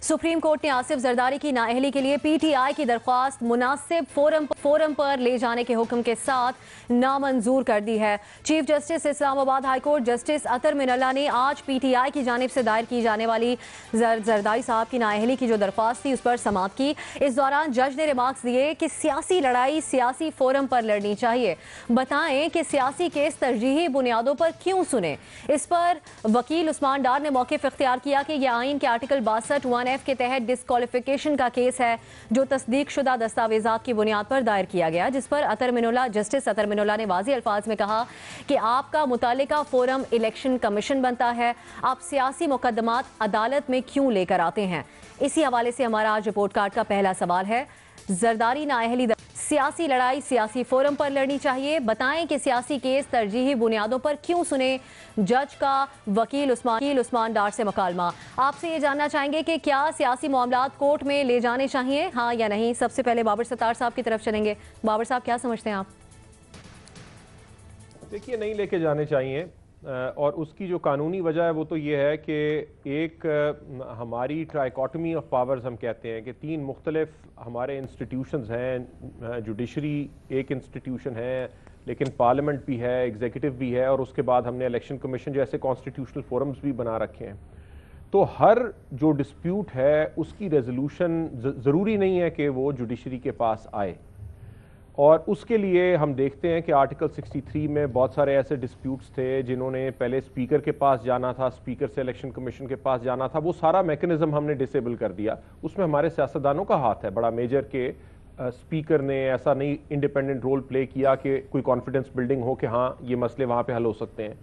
Supreme court ने आसिफ जरदारी की नाअहली के लिए पीटीआई की दरख्वास्त मुनासिब फोरम पर ले जाने के हुक्म के साथ नामंजूर कर दी है। Chief justice Islamabad high court justice Athar Minallah ने आज पीटीआई की जानिब से दायर की जाने वाली जरदारी साहब की नाअहली की जो दरख्वास्त थी उस पर समाअत की। इस दौरान जज ने रिमार्क्स दिए कि सियासी लड़ाई सियासी फोरम पर लड़नी चाहिए, बताएं कि सियासी केस तरजीही बुनियादों पर क्यों सुने। इस पर वकील उस्मान डार ने मौक़िफ़ इख्तियार किया कि यह आइन के आर्टिकल 62(1)(f) के तहत डिस्क्वालिफिकेशन का केस है जो तस्दीक शुदा दस्तावेजात की बुनियाद पर दायर किया गया, जिस पर जस्टिस अतर मिनल्ला ने वाज़ेह अल्फाज में कहा कि आपका मुतालिका फोरम इलेक्शन कमीशन बनता है, आप सियासी मुकदमात अदालत में क्यों लेकर आते हैं। इसी हवाले से हमारा आज रिपोर्ट कार्ड का पहला सवाल है, जरदारी नाअहली सियासी लड़ाई सियासी फोरम पर लड़नी चाहिए, बताएं कि सियासी केस तरजीही बुनियादों पर क्यों सुने। जज का वकील उस्मान डार से मुकालमा। आपसे ये जानना चाहेंगे कि क्या सियासी मामलात कोर्ट में ले जाने चाहिए, हाँ या नहीं। सबसे पहले बाबर सत्तार साहब की तरफ चलेंगे। बाबर साहब, क्या समझते हैं आप? देखिए, नहीं लेके जाने चाहिए, और उसकी जो कानूनी वजह है वो तो ये है कि एक हमारी ट्राइकॉटमी ऑफ पावर्स हम कहते हैं कि तीन मुख्तलिफ हमारे इंस्टीट्यूशंस हैं। जुडिशरी एक इंस्टीट्यूशन है, लेकिन पार्लियामेंट भी है, एग्जीक्यूटिव भी है, और उसके बाद हमने इलेक्शन कमीशन जैसे कॉन्स्टिट्यूशनल फोरम्स भी बना रखे हैं। तो हर जो डिस्प्यूट है उसकी रेजोल्यूशन ज़रूरी नहीं है कि वो जुडिशरी के पास आए, और उसके लिए हम देखते हैं कि आर्टिकल 63 में बहुत सारे ऐसे डिस्प्यूट्स थे जिन्होंने पहले स्पीकर के पास जाना था, स्पीकर से इलेक्शन कमीशन के पास जाना था, वो सारा मैकेनिज्म हमने डिसेबल कर दिया। उसमें हमारे सियासतदानों का हाथ है बड़ा मेजर के स्पीकर ने ऐसा नहीं इंडिपेंडेंट रोल प्ले किया कि कोई कॉन्फिडेंस बिल्डिंग हो कि हाँ ये मसले वहाँ पे हल हो सकते हैं।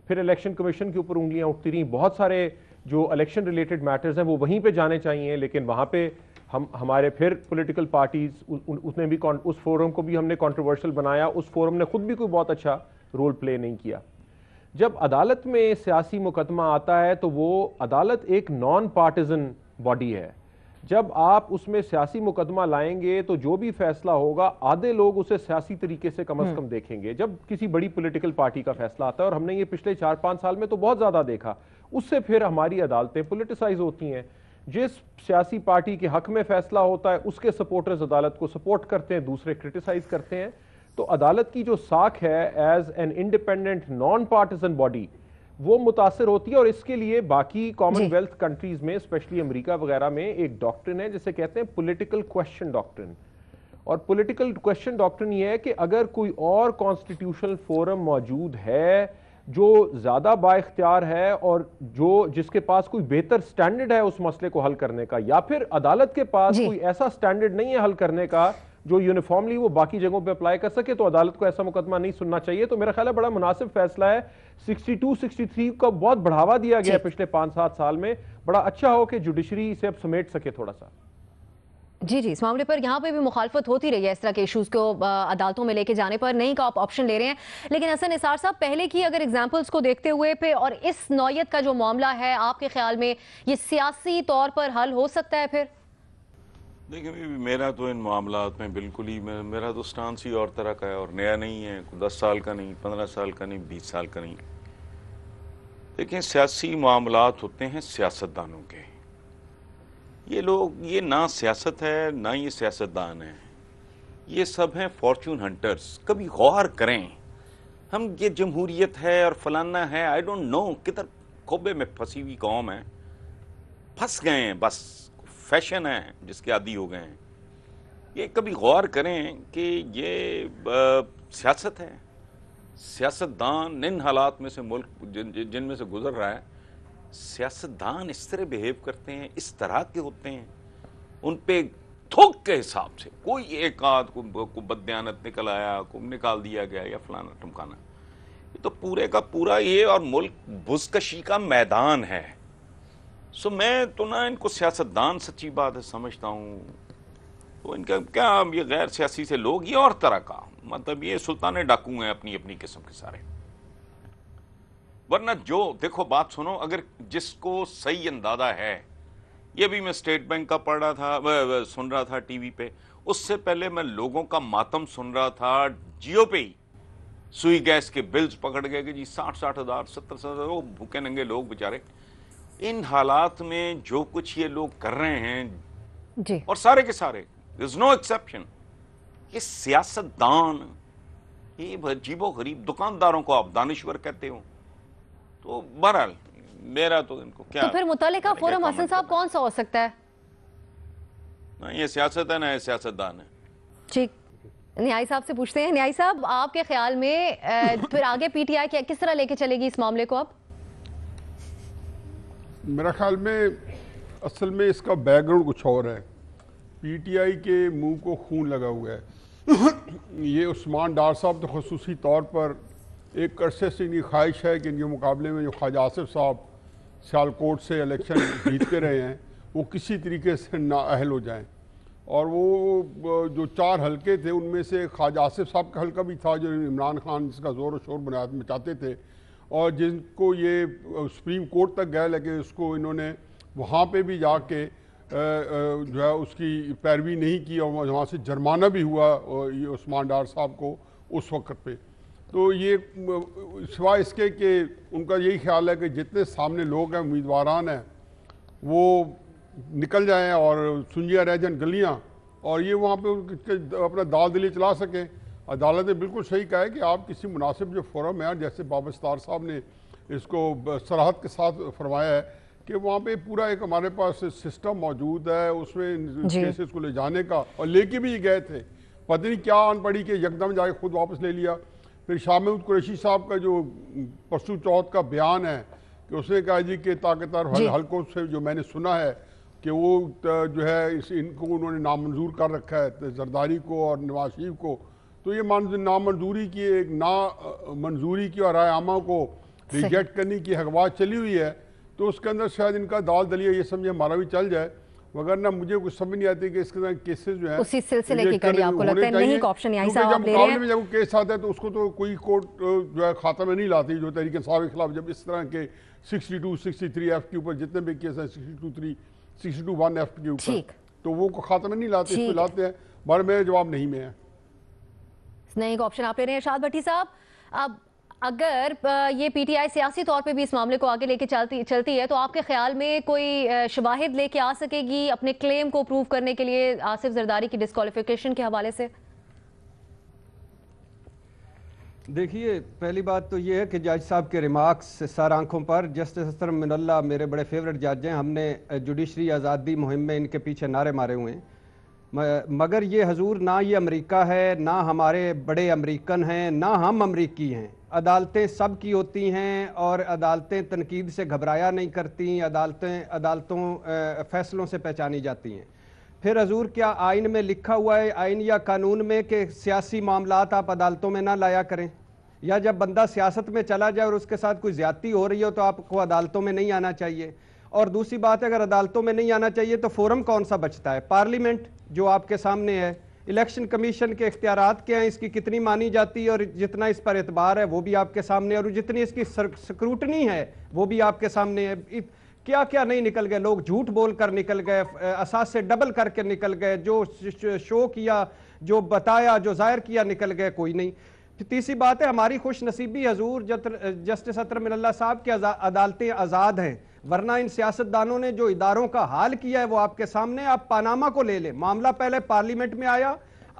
फिर इलेक्शन कमीशन के ऊपर उंगलियाँ उठती रहीं। बहुत सारे जो इलेक्शन रिलेटेड मैटर्स हैं वो वहीं पर जाने चाहिए, लेकिन वहाँ पर हमारे फिर पॉलिटिकल पार्टीज उसने भी उस फोरम को भी हमने कंट्रोवर्शियल बनाया। उस फोरम ने खुद भी कोई बहुत अच्छा रोल प्ले नहीं किया। जब अदालत में सियासी मुकदमा आता है तो वो अदालत एक नॉन पार्टिजन बॉडी है। जब आप उसमें सियासी मुकदमा लाएंगे तो जो भी फैसला होगा आधे लोग उसे सियासी तरीके से कम देखेंगे। जब किसी बड़ी पॉलिटिकल पार्टी का फैसला आता है, और हमने ये पिछले 4-5 साल में तो बहुत ज्यादा देखा, उससे फिर हमारी अदालतें पॉलिटिसाइज होती हैं। जिस सियासी पार्टी के हक में फैसला होता है उसके सपोर्टर्स अदालत को सपोर्ट करते हैं, दूसरे क्रिटिसाइज करते हैं। तो अदालत की जो साख है as an independent non partisan body वो मुतासर होती है, और इसके लिए बाकी कॉमनवेल्थ कंट्रीज में स्पेशली अमेरिका वगैरह में एक डॉक्ट्रिन है जिसे कहते हैं पॉलिटिकल क्वेश्चन डॉक्ट्रिन। और पॉलिटिकल क्वेश्चन डॉक्ट्रिन ये है कि अगर कोई और कॉन्स्टिट्यूशनल फोरम मौजूद है जो ज्यादा बाइख्तियार है और जिसके पास कोई बेहतर स्टैंडर्ड है उस मसले को हल करने का, या फिर अदालत के पास कोई ऐसा स्टैंडर्ड नहीं है हल करने का जो यूनिफॉर्मली वो बाकी जगहों पे अप्लाई कर सके, तो अदालत को ऐसा मुकदमा नहीं सुनना चाहिए। तो मेरा ख्याल है बड़ा मुनासिब फैसला है। 62-63 का बहुत बढ़ावा दिया गया है पिछले 5-7 साल में। बड़ा अच्छा हो कि जुडिशरी इसे अब समेट सके थोड़ा सा। जी, इस मामले पर यहाँ पे भी मुखालफत होती रही है इस तरह के इशूज़ को अदालतों में लेके जाने पर। नहीं का आप ऑप्शन ले रहे हैं, लेकिन हसन निसार साहब, पहले की अगर एग्जाम्पल्स को देखते हुए पे और इस नौयत का जो मामला है, आपके ख्याल में ये सियासी तौर पर हल हो सकता है फिर? देखिए, मेरा तो इन मामलात में बिल्कुल ही मेरा तो स्टांस ही और तरह का है, और नया नहीं है, 10 साल का नहीं, 15 साल का नहीं, 20 साल का नहीं। देखिए, सियासी मामलात होते हैं सियासतदानों के। ये लोग, ये ना सियासत है ना ये सियासतदान है, ये सब हैं फॉर्चून हंटर्स। कभी गौर करें, हम ये जमहूरियत है और फलाना है, आई डोंट नो किधर खोबे में फंसी हुई कौम है, फंस गए हैं, बस फैशन है जिसके आदी हो गए हैं। ये कभी गौर करें कि ये सियासत है। सियासतदान इन हालात में से मुल्क जिनमें से गुजर रहा है, सियासतदान इस तरह बिहेव करते हैं, इस तरह के होते हैं, उन पे थोक के हिसाब से कोई एक आध को बददियानत निकल आया, को निकाल दिया गया या फलाना टमकाना। ये तो पूरे का पूरा ये और मुल्क बुज़कशी का मैदान है। सो मैं तो ना इनको सियासतदान सच्ची बात है समझता हूँ। तो इनका क्या, ये गैर सियासी से लोग ये और तरह का, मतलब ये सुल्तान डाकू हैं अपनी अपनी किस्म के सारे। वरना जो देखो, बात सुनो, अगर जिसको सही अंदाजा है, ये भी मैं स्टेट बैंक का पढ़ रहा था, सुन रहा था टीवी पे, उससे पहले मैं लोगों का मातम सुन रहा था जियो पे ही। सुई गैस के बिल्स पकड़ गए कि जी 60-60 हज़ार 70-70, वो भूखे नंगे लोग बेचारे ان حالات میں جو کچھ یہ لوگ کر رہے ہیں جی اور سارے کے سارے there's no exception، یہ سیاستدان، یہ عجیب و غریب دکانداروں کو آپ دانشور کہتے ہو، تو بہرحال میرا تو ان کو کیا، تو پھر متعلقہ فورم حسن صاحب کون سا ہو سکتا ہے؟ نہ یہ سیاست ہے نہ یہ سیاستدان ہے۔ ٹھیک، نیائی صاحب سے پوچھتے ہیں۔ نیائی صاحب، آپ کے خیال میں پھر آگے پی ٹی آئی کس طرح لے کے چلے گی اس معاملے کو؟ اب میرا خیال میں اصل میں اس کا بیک گراؤنڈ کچھ اور ہے۔ پی ٹی آئی کے منہ کو خون لگا ہوا ہے۔ یہ عثمان ڈار صاحب تو خصوصی طور پر ایک عرصے سے ان کی خواہش ہے کہ ان کے مقابلے میں جو خواجہ آصف صاحب سیالکوٹ سے الیکشن جیتتے رہے ہیں وہ کسی طریقے سے نااہل ہو جائیں، اور وہ جو 4 حلقے تھے ان میں سے خواجہ آصف صاحب کا حلقہ بھی تھا جو عمران خان جس کا زور و شور بنیاد میں چاہتے تھے، اور جن کو یہ سپریم کورٹ تک گئے، لیکن اس کو انہوں نے وہاں پہ بھی جا کے جو ہے اس کی پیروی نہیں کی، اور وہاں سے جرمانہ بھی ہوا یہ عثمان ڈار صاحب کو اس وقت پہ۔ تو یہ سوائے اس کے کہ ان کا یہی خیال ہے کہ جتنے سامنے لوگ ہیں امیدواران ہیں وہ نکل جائیں اور سنجیاں رہ جائیں گلیاں، اور یہ وہاں پہ اپنا دال دلی چلا سکیں۔ عدالت نے بالکل صحیح کہا ہے کہ آپ کسی مناسب جو فورم ہے، جیسے بابا ستار صاحب نے اس کو صراحت کے ساتھ فرمایا ہے کہ وہاں پہ پورا ایک ہمارے پاس سسٹم موجود ہے اس میں کیسز کو لے جانے کا، اور لے کے بھی گئے تھے، پتہ نہیں کیا آن پڑی کہ یکدم جا کے خود واپس لے لیا۔ پھر شاہ محمود قریشی صاحب کا جو پرسوں چوتھ کا بیان ہے کہ اس نے کہا جی کہ طاقتور حلقوں سے جو میں نے سنا ہے کہ وہ جو ہے ان کو انہوں نے نامنظور کر رکھا ہے، زرداری کو اور نواز شریف کو، تو یہ نامنظوری کی ایک منظوری کی اور رائے عامہ کو ریجیکٹ کرنے کی حکومت چلی ہوئی ہے، تو اس کے اندر شاید ان کا دال دلیہ یہ سمجھے ہمارا بھی چل جائے، وگرنہ مجھے کچھ سمجھ نہیں آتی کہ اس کے طرح کیسز جو ہیں اسی سلسلے کی کڑی آپ کو لگتا ہے نہیں آپشن یہی صاحب آپ لے رہے ہیں؟ مقابلے میں جب وہ کیس آتا ہے تو اس کو تو کوئی کورٹ جو ہے خاتمہ میں نہیں لاتی، جو تحریک انصاف کے خلاف جب اس طرح کے 62 63 ایف کے اوپر جتنے بھی کیس ہیں 62 62 1 ایف کے اوپر تو وہ خاتمہ نہیں لاتے، اس پہ لاتے ہیں۔ بار میرا جواب نہیں میں ہے، نہیں آپشن آپ لے رہے ہیں۔ ارشاد بھٹی صاحب، اب اگر یہ پی ٹی آئی سیاسی طور پہ بھی اس معاملے کو آگے لے کے چلتی ہے تو آپ کے خیال میں کوئی شواہد لے کے آ سکے گی اپنے کلیم کو پروف کرنے کے لیے آصف زرداری کی ڈسکوالیفیکیشن کے حوالے سے؟ دیکھیے، پہلی بات تو یہ ہے کہ جج صاحب کے ریمارکس سر آنکھوں پر، جسٹس اطہر من اللہ میرے بڑے فیورٹ جج ہیں، ہم نے جوڈیشری آزادی مہم میں ان کے پیچھے نعرے مارے ہوئے ہیں، مگر یہ حضور نہ یہ امریکہ ہے، نہ ہمارے بڑے امریکن ہیں، نہ ہم امریکی ہیں۔ عدالتیں سب کی ہوتی ہیں اور عدالتیں تنقید سے گھبرایا نہیں کرتی، عدالتوں فیصلوں سے پہچانی جاتی ہیں۔ پھر حضور کیا آئین میں لکھا ہوا ہے، آئین یا قانون میں، کہ سیاسی معاملات آپ عدالتوں میں نہ لایا کریں؟ یا جب بندہ سیاست میں چلا جائے اور اس کے ساتھ کوئی زیادتی ہو رہی ہو تو آپ کو عدالتوں میں نہیں آنا چاہیے؟ اور دوسری بات ہے، اگر عدالتوں میں نہیں آنا چاہیے تو فورم کون سا بچتا ہے؟ پارلیمنٹ جو آپ کے سامنے ہے، الیکشن کمیشن کے اختیارات کیا ہیں، اس کی کتنی مانی جاتی ہے، اور جتنا اس پر اعتبار ہے وہ بھی آپ کے سامنے ہے، اور جتنی اس کی سکروٹنی ہے وہ بھی آپ کے سامنے ہے۔ کیا کیا نہیں نکل گئے، لوگ جھوٹ بول کر نکل گئے، اساس سے ڈبل کر کے نکل گئے، جو شو کیا، جو بتایا، جو ظاہر کیا، نکل گئے، کوئی نہیں۔ تیسری بات ہے ہماری خوش نصیبی حضور جسٹس اطہر من اللہ صاحب کی عدالتیں آزاد ہیں، ورنہ ان سیاستدانوں نے جو اداروں کا حال کیا ہے وہ آپ کے سامنے۔ آپ پاناما کو لے لیں، معاملہ پہلے پارلیمنٹ میں آیا،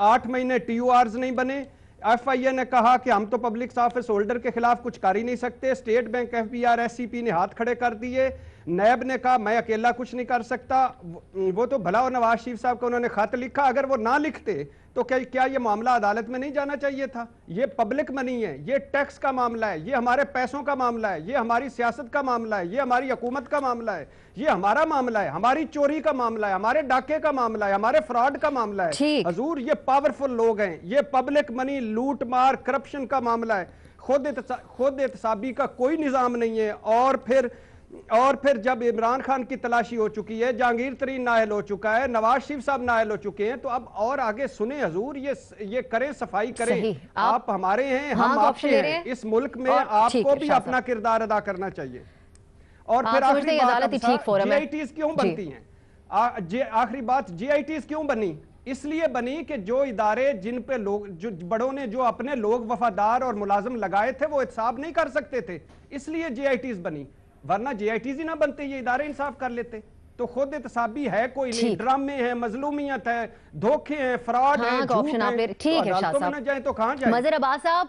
8 مہینے ٹی او آرز نہیں بنے، ایف آئی اے نے کہا کہ ہم تو پبلک آفس ہولڈر کے خلاف کچھ کر ہی نہیں سکتے، state bank, F B R, S C P نے ہاتھ کھڑے کر دیے، نیب نے کہا میں اکیلا کچھ نہیں کر سکتا۔ وہ تو بھلا نواز شریف صاحب کو انہوں نے خط لکھا، اگر وہ نہ لکھتے تو کیا یہ معاملہ عدالت میں نہیں جانا چاہیے تھا؟ یہ پبلک منی ہے، یہ ٹیکس کا معاملہ ہے، یہ ہمارے پیسوں کا معاملہ ہے، یہ ہماری سیاست کا معاملہ ہے، یہ ہماری حکومت کا معاملہ ہے، یہ ہمارا معاملہ ہے، ہماری چوری کا معاملہ ہے، ہمارے ڈاکے کا معاملہ ہے، ہمارے فراڈ کا معاملہ ہے۔ حضور یہ پاورفل لوگ ہیں، یہ پبلک منی، لوٹ مار، کرپشن کا معاملہ ہے، خود احتسابی کا کوئی نظام نہیں ہے۔ اور پھر جب عمران خان کی تلاشی ہو چکی ہے، جہانگیر ترین نااہل ہو چکا ہے، نواز شریف صاحب نااہل ہو چکے ہیں، تو اب اور آگے سنیں حضور، یہ کریں، صفائی کریں۔ آپ ہمارے ہیں، ہم آپ کے ہیں، اس ملک میں آپ کو بھی اپنا کردار ادا کرنا چاہیے۔ اور پھر آخری بات، جی آئی ٹیز کیوں بنتی ہیں؟ آخری بات، جی آئی ٹیز کیوں بنی؟ اس لیے بنی کہ جو ادارے جن پہ لوگ، جو بڑوں نے جو اپنے لوگ وفادار اور ملازم لگائے تھے وہ احتساب نہیں کر سکتے تھے، اس لیے جی آئی ٹیز بنی۔ ورنہ JITs ہی نہ بنتے, یہ ادارے انصاف کر لیتے. تو خود احتسابی ہے کوئی نہیں, ڈرامے ہیں, مظلومیت ہے, دھوکے ہیں, فراڈ ہے, جھوٹ ہے. ٹھیک ہے ارشاد صاحب, نہ جائیں تو کہاں جائیں؟ مظہر عباس صاحب,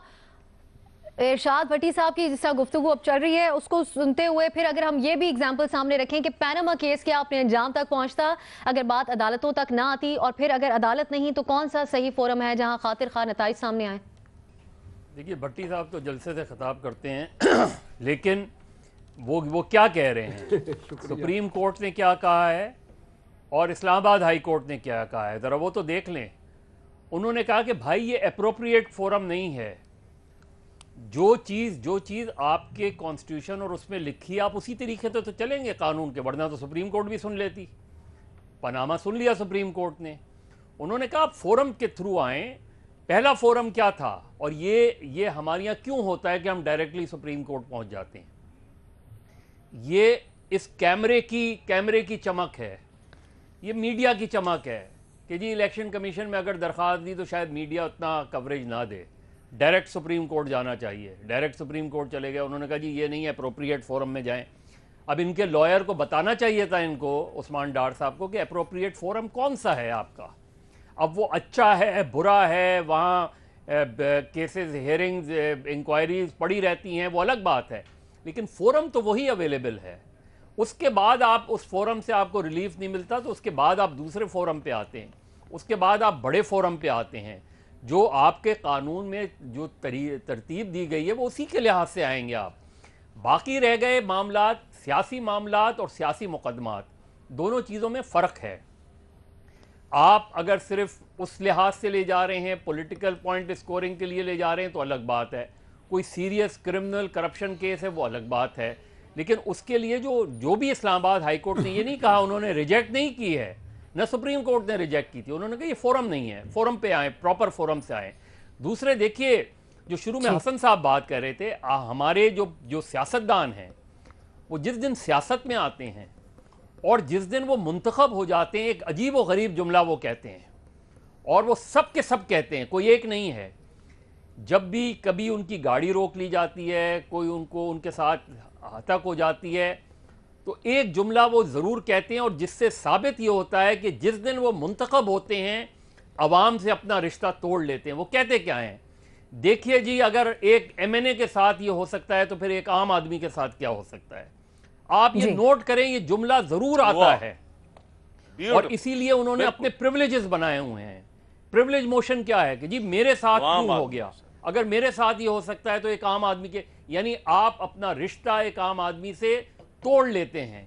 ارشاد بھٹی صاحب کی جس طرح گفتگو اب چل رہی ہے اس کو سنتے ہوئے پھر اگر ہم یہ بھی اگزامپل سامنے رکھیں کہ پیناما کیس کیا اپنے انجام تک پہنچتا اگر بات عدالتوں تک نہ آتی, اور پھر اگر عدالت نہیں تو کون سا صحیح فورم ہے جہاں خاطر خواہ نتائج سامنے آئیں؟ دیکھیے بھٹی صاحب تو جلسے سے خطاب کرتے ہیں لیکن وہ کیا کہہ رہے ہیں, سپریم کورٹ نے کیا کہا ہے اور اسلام آباد ہائی کورٹ نے کیا کہا ہے, ذرا وہ تو دیکھ لیں. انہوں نے کہا کہ بھائی یہ اپروپریٹ فورم نہیں ہے, جو چیز آپ کے کانسٹیٹیوشن اور اس میں لکھی آپ اسی طریقے سے تو چلیں گے قانون کے, ورنہ تو سپریم کورٹ بھی سن لیتی. پاناما سن لیا سپریم کورٹ نے. انہوں نے کہا آپ فورم کے تھرو آئیں. پہلا فورم کیا تھا, اور یہ ہمارے یہاں کیوں ہوتا ہے کہ ہم ڈائریکٹلی سپریم کورٹ پہنچ جاتے ہیں, یہ اس کیمرے کی چمک ہے, یہ میڈیا کی چمک ہے کہ جی الیکشن کمیشن میں اگر درخواست دی تو شاید میڈیا اتنا کوریج نہ دے, ڈائریکٹ سپریم کورٹ جانا چاہیے. ڈائریکٹ سپریم کورٹ چلے گئے, انہوں نے کہا جی یہ نہیں ہے, اپروپریٹ فورم میں جائیں. اب ان کے لائر کو بتانا چاہیے تھا, ان کو عثمان ڈار صاحب کو, کہ اپروپریٹ فورم کون سا ہے آپ کا. اب وہ اچھا ہے برا ہے, وہاں کیسز ہیئرنگز انکوائریز پڑی رہتی ہیں, وہ الگ بات ہے, لیکن فورم تو وہی اویلیبل ہے. اس کے بعد آپ اس فورم سے آپ کو ریلیف نہیں ملتا تو اس کے بعد آپ دوسرے فورم پہ آتے ہیں, اس کے بعد آپ بڑے فورم پہ آتے ہیں. جو آپ کے قانون میں جو ترتیب دی گئی ہے وہ اسی کے لحاظ سے آئیں گے آپ. باقی رہ گئے معاملات, سیاسی معاملات اور سیاسی مقدمات, دونوں چیزوں میں فرق ہے. آپ اگر صرف اس لحاظ سے لے جا رہے ہیں, پولیٹیکل پوائنٹ اسکورنگ کے لیے لے جا رہے ہیں تو الگ بات ہے. کوئی سیریس کرمنل کرپشن کیس ہے وہ الگ بات ہے. لیکن اس کے لیے جو بھی اسلام آباد ہائی کورٹ نے یہ نہیں کہا, انہوں نے ریجیکٹ نہیں کی ہے, نہ سپریم کورٹ نے ریجیکٹ کی تھی. انہوں نے کہا یہ فورم نہیں ہے, فورم پہ آئیں, پراپر فورم سے آئیں. دوسرے دیکھیے, جو شروع میں حسن صاحب بات کر رہے تھے, ہمارے جو سیاستدان ہیں وہ جس دن سیاست میں آتے ہیں اور جس دن وہ منتخب ہو جاتے ہیں, ایک عجیب و غریب جملہ وہ کہتے ہیں, اور وہ سب کے سب کہتے ہیں, کوئی ایک نہیں ہے. جب بھی کبھی ان کی گاڑی روک لی جاتی ہے, کوئی ان کے ساتھ ہتک ہو جاتی ہے, تو ایک جملہ وہ ضرور کہتے ہیں, اور جس سے ثابت یہ ہوتا ہے کہ جس دن وہ منتخب ہوتے ہیں عوام سے اپنا رشتہ توڑ لیتے ہیں. وہ کہتے کیا ہیں؟ دیکھیے جی, اگر ایک MNA کے ساتھ یہ ہو سکتا ہے تو پھر ایک عام آدمی کے ساتھ کیا ہو سکتا ہے. آپ یہ نوٹ کریں, یہ جملہ ضرور آتا ہے, اور اسی لیے انہوں نے اپنے پریولیجز بنائے ہوئے ہیں. پریولیج موشن کیا ہے کہ جی میرے ساتھ کیوں ہو گیا, اگر میرے ساتھ یہ ہو سکتا ہے تو ایک عام آدمی کے, یعنی آپ اپنا رشتہ ایک عام آدمی سے توڑ لیتے ہیں.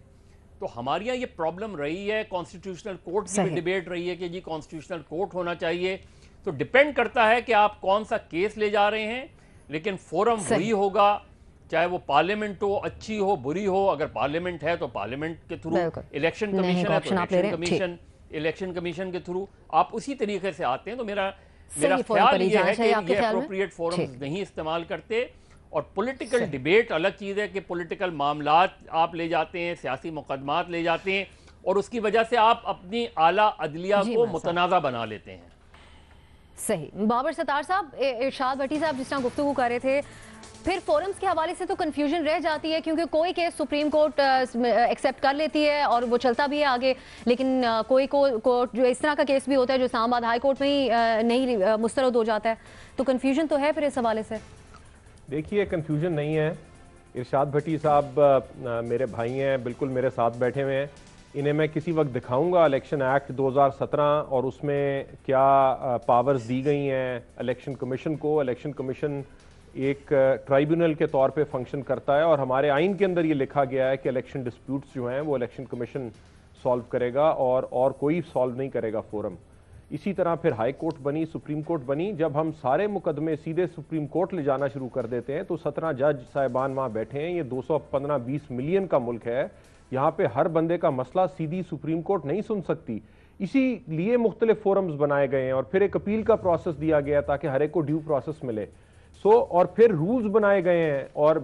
تو ہمارے یہاں یہ پرابلم رہی ہے. کانسٹیٹیوشنل کورٹ کی بھی ڈیبیٹ رہی ہے کہ جی کانسٹیٹیوشنل کورٹ ہونا چاہیے. تو ڈیپینڈ کرتا ہے کہ آپ کون سا کیس لے جا رہے ہیں, لیکن فورم وہی ہوگا, چاہے وہ پارلیمنٹ ہو, اچھی ہو بری ہو. اگر پارلیمنٹ ہے تو پارلیمنٹ کے تھرو, الیکشن کمیشن ہے تو الیکشن کمیشن کے تھرو آپ اسی طریقے سے آتے ہیں. تو میرا خیال یہ ہے کہ یہ اپروپریٹ فورمز نہیں استعمال کرتے. اور پولیٹیکل ڈیبیٹ الگ چیز ہے کہ پولیٹیکل معاملات آپ لے جاتے ہیں, سیاسی مقدمات لے جاتے ہیں, اور اس کی وجہ سے آپ اپنی اعلیٰ عدلیہ کو متنازع بنا لیتے ہیں. صحیح. بابر ستار صاحب, ارشاد بھٹی صاحب جس طرح گفتگو کر رہے تھے, پھر فورمز کے حوالے سے تو کنفیوژن رہ جاتی ہے, کیونکہ کوئی کیس سپریم کورٹ ایکسیپٹ کر لیتی ہے اور وہ چلتا بھی ہے آگے, لیکن کوئی کورٹ جو اس طرح کا کیس بھی ہوتا ہے جو اسلام آباد ہائی کورٹ میں ہی نہیں مسترد ہو جاتا ہے. تو کنفیوژن تو ہے پھر اس حوالے سے. دیکھیے کنفیوژن نہیں ہے. ارشاد بھٹی صاحب میرے بھائی ہیں, بالکل میرے ساتھ بیٹھے ہوئے ہیں. انہیں میں کسی وقت دکھاؤں گا الیکشن ایکٹ 2017 اور اس میں کیا پاورز دی گئی ہیں الیکشن کمیشن کو. الیکشن کمیشن ایک ٹرائیبونل کے طور پہ فنکشن کرتا ہے, اور ہمارے آئین کے اندر یہ لکھا گیا ہے کہ الیکشن ڈسپیوٹس جو ہیں وہ الیکشن کمیشن سالو کرے گا, اور کوئی سالو نہیں کرے گا فورم. اسی طرح پھر ہائی کورٹ بنی, سپریم کورٹ بنی. جب ہم سارے مقدمے سیدھے سپریم کورٹ لے جانا شروع کر دیتے ہیں تو 17 جج صاحبان وہاں بیٹھے ہیں. یہ 215-20 ملین کا ملک ہے. یہاں پہ ہر بندے کا مسئلہ سیدھی سپریم کورٹ نہیں سن سکتی. اسی لیے مختلف فورمز بنائے گئے ہیں, اور پھر ایک اپیل کا پروسیس دیا گیا تاکہ ہر ایک کو ڈیو پروسیس ملے. और फिर रूल्स बनाए गए हैं और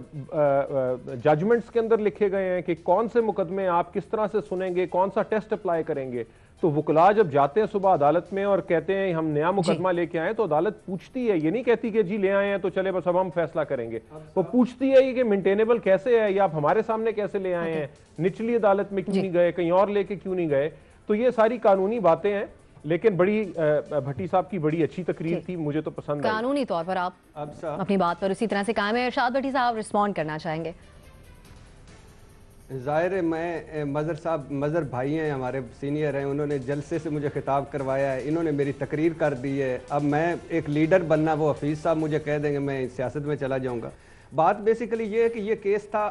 जजमेंट्स के अंदर लिखे गए हैं कि कौन से मुकदमे आप किस तरह से सुनेंगे, कौन सा टेस्ट अप्लाई करेंगे। तो वकला जब जाते हैं सुबह अदालत में और कहते हैं हम नया मुकदमा लेके आए, तो अदालत पूछती है, ये नहीं कहती कि जी ले आए हैं तो चले बस अब हम फैसला करेंगे। वो पूछती है कि मेंटेनेबल कैसे है, या आप हमारे सामने कैसे ले आए हैं, निचली अदालत में क्यों नहीं गए, कहीं और लेके क्यों नहीं गए। तो ये सारी कानूनी बातें हैं, लेकिन बड़ी भट्टी साहब की बड़ी अच्छी तकरीर थी, मुझे तो पसंद आई। कानूनी तौर पर आप अपनी बात पर उसी तरह से कायम है। इरशाद भट्टी साहब रिस्पॉन्ड करना चाहेंगे? ज़ाहिर है मैं मज़र भाई हैं, हमारे सीनियर हैं, उन्होंने जलसे से मुझे खिताब करवाया है, इन्होंने मेरी तकरीर कर दी है। अब मैं एक लीडर बनना, वो हफीज़ साहब मुझे कह देंगे मैं सियासत में चला जाऊंगा। बात बेसिकली ये है कि ये केस था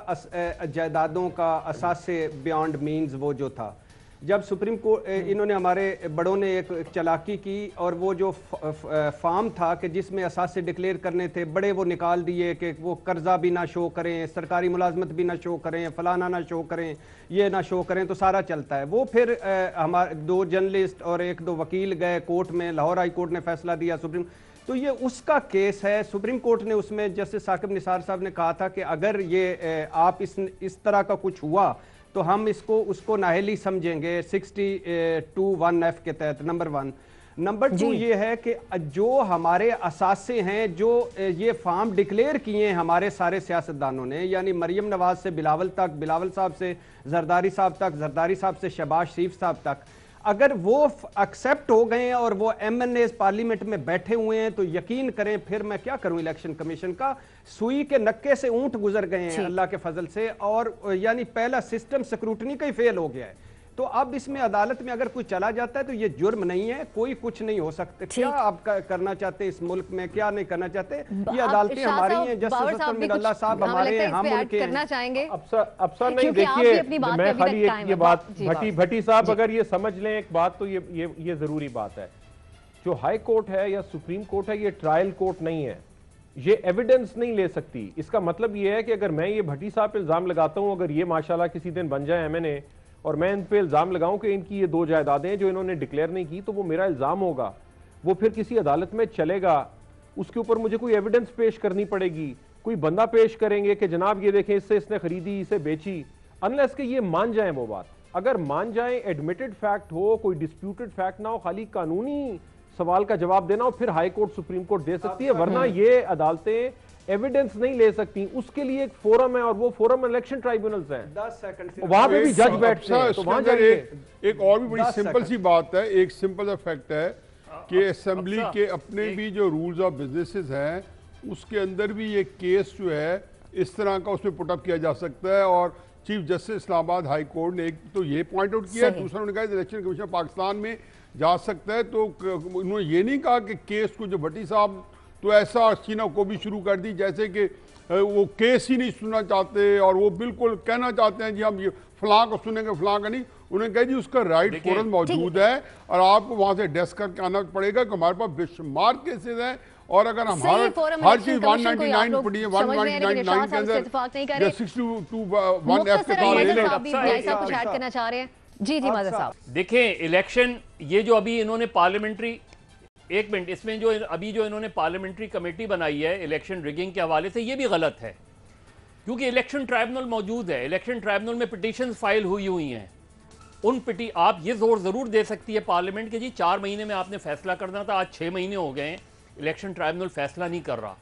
जायदादों का असासे बियॉन्ड मीन्स, वो जो था जब सुप्रीम कोर्ट इन्होंने हमारे बड़ों ने एक चालाकी की और वो जो फार्म था कि जिसमें असासे डिक्लेयर करने थे, बड़े वो निकाल दिए कि वो कर्जा भी ना शो करें, सरकारी मुलाजमत भी ना शो करें, फलाना ना शो करें, ये ना शो करें, तो सारा चलता है। वो फिर हमारे 2 जर्नलिस्ट और 1-2 वकील गए कोर्ट में, लाहौर हाई कोर्ट ने फैसला दिया सुप्रीम, तो ये उसका केस है। सुप्रीम कोर्ट ने उसमें जस्टिस साकिब निसार साहब ने कहा था कि अगर ये आप इस तरह का कुछ हुआ तो हम उसको नाअहली समझेंगे 62(1)(f) के तहत, नंबर 1। नंबर 2 ये है कि जो हमारे असासे हैं, जो ये फार्म डिक्लेयर किए हैं हमारे सारे सियासतदानों ने, यानी मरियम नवाज से बिलावल तक, बिलावल साहब से जरदारी साहब तक, जरदारी साहब से शहबाज शरीफ साहब तक, अगर वो एक्सेप्ट हो गए हैं और वो MNAs पार्लियामेंट में बैठे हुए हैं, तो यकीन करें फिर मैं क्या करूं, इलेक्शन कमीशन का सुई के नक्के से ऊंट गुजर गए हैं अल्लाह के फजल से, और यानी पहला सिस्टम स्क्रूटनी का ही फेल हो गया है। तो अब इसमें अदालत में अगर कोई चला जाता है तो ये जुर्म नहीं है, कोई कुछ नहीं हो सकता। क्या आप करना चाहते हैं इस मुल्क में, क्या नहीं करना चाहते, ये अदालतें हमारी हैं। जस्टिस मिनल्ला साहब हमारे हैं, हम उनके करना चाहेंगे। अफसर नहीं, देखिए मैं खाली एक ये बात, भट्टी साहब अगर ये समझ लें एक बात, तो ये जरूरी बात है, जो हाई कोर्ट है या सुप्रीम कोर्ट है, ये ट्रायल कोर्ट नहीं है, ये एविडेंस नहीं ले सकती। इसका मतलब ये है कि अगर मैं ये भट्टी साहब पे इल्जाम लगाता हूं, अगर ये माशाल्लाह किसी दिन बन जाए MNA और मैं इन पे इल्जाम लगाऊं कि इनकी ये 2 जायदादें जो इन्होंने डिक्लेयर नहीं की, तो वो मेरा इल्जाम होगा, वो फिर किसी अदालत में चलेगा, उसके ऊपर मुझे कोई एविडेंस पेश करनी पड़ेगी, कोई बंदा पेश करेंगे कि जनाब ये देखें इससे इसने खरीदी, इसे बेची, अनलेस कि ये मान जाएं वो बात। अगर मान जाएं, एडमिटेड फैक्ट हो, कोई डिस्प्यूटेड फैक्ट ना हो, खाली कानूनी सवाल का जवाब देना हो, फिर हाई कोर्ट सुप्रीम कोर्ट दे सकती है, वरना ये अदालतें एविडेंस नहीं ले सकती। उसके लिए एक फोरम है और वो फोरम इलेक्शन ट्राइब्यूनल्स हैं, 10 सेकंड वहां पे भी जज बैठते हैं, तो वहां जाइए। एक और भी बड़ी सिंपल सी बात है, एक सिंपल सा फैक्ट है कि असेंबली के अपने भी जो रूल्स ऑफ बिजनेसेस हैं, उसके अंदर भी ये केस जो है इस तरह का उसमें पुटअप किया जा सकता है। और chief justice Islamabad high court ने एक तो ये पॉइंट आउट किया है, दूसरा उन्होंने कहा इलेक्शन कमीशन पाकिस्तान में जा सकता है। तो उन्होंने ये नहीं कहा कि केस को जो भट्टी साहब तो ऐसा सीना को भी शुरू कर दी जैसे कि वो केस ही नहीं सुनना चाहते और वो बिल्कुल कहना चाहते हैं जी हम ये फलां को सुनेंगे फलां का नहीं। उन्होंने कहा जी उसका राइट फोरन मौजूद है और आपको वहां से डेस्क करके आना पड़ेगा कि हमारे पास बेशुमार केसेस हैं और अगर हमारा हर चीज 199 पड़ी है 199 के अंदर 62(1)(f) के तहत करना चाह रहे हैं। जी मदद साहब देखें, इलेक्शन ये जो अभी इन्होंने पार्लियामेंट्री, एक मिनट, इसमें जो अभी जो इन्होंने पार्लियामेंट्री कमेटी बनाई है इलेक्शन रिगिंग के हवाले से, ये भी गलत है, क्योंकि इलेक्शन ट्राइब्यूनल मौजूद है। इलेक्शन ट्राइब्यूनल में पिटीशंस फाइल हुई हैं। आप ये जोर जरूर दे सकती है पार्लियामेंट के जी 4 महीने में आपने फैसला करना था, आज 6 महीने हो गए हैं, इलेक्शन ट्राइब्यूनल फैसला नहीं कर रहा।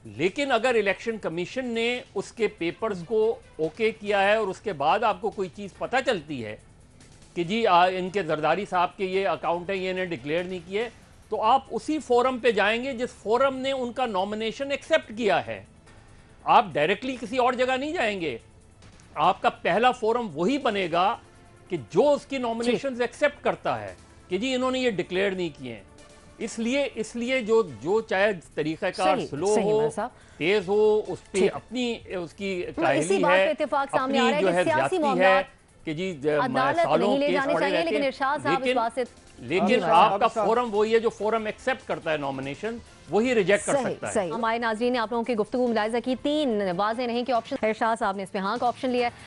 लेकिन अगर इलेक्शन कमीशन ने उसके पेपर्स को ओके किया है और उसके बाद आपको कोई चीज़ पता चलती है कि जी इनके जरदारी साहब के ये अकाउंट है, ये इन्हें डिक्लेयर नहीं किए, तो आप उसी फोरम पे जाएंगे जिस फोरम ने उनका नॉमिनेशन एक्सेप्ट किया है। आप डायरेक्टली किसी और जगह नहीं जाएंगे। आपका पहला फोरम वही बनेगा कि जो उसकी नॉमिनेशंस एक्सेप्ट करता है कि जी इन्होंने ये डिक्लेयर नहीं किए हैं। इसलिए जो चाहे तरीक़ाकार स्लो हो, तेज हो, उस पर अपनी उसकी काहली है, अपनी जो है ज्यादती है कि जी सालों केस पड़े रहते हैं। लेकिन आपका फोरम वही है जो फोरम एक्सेप्ट करता है नॉमिनेशन, वही रिजेक्ट कर सकता है। हमारे नाज़रीन ने आप लोगों की गुफ्तगू मुलाहिजा की, 3 वाज़ेह नहीं के ऑप्शन, इरशाद साहब ने इसमें हाँ का ऑप्शन लिया है।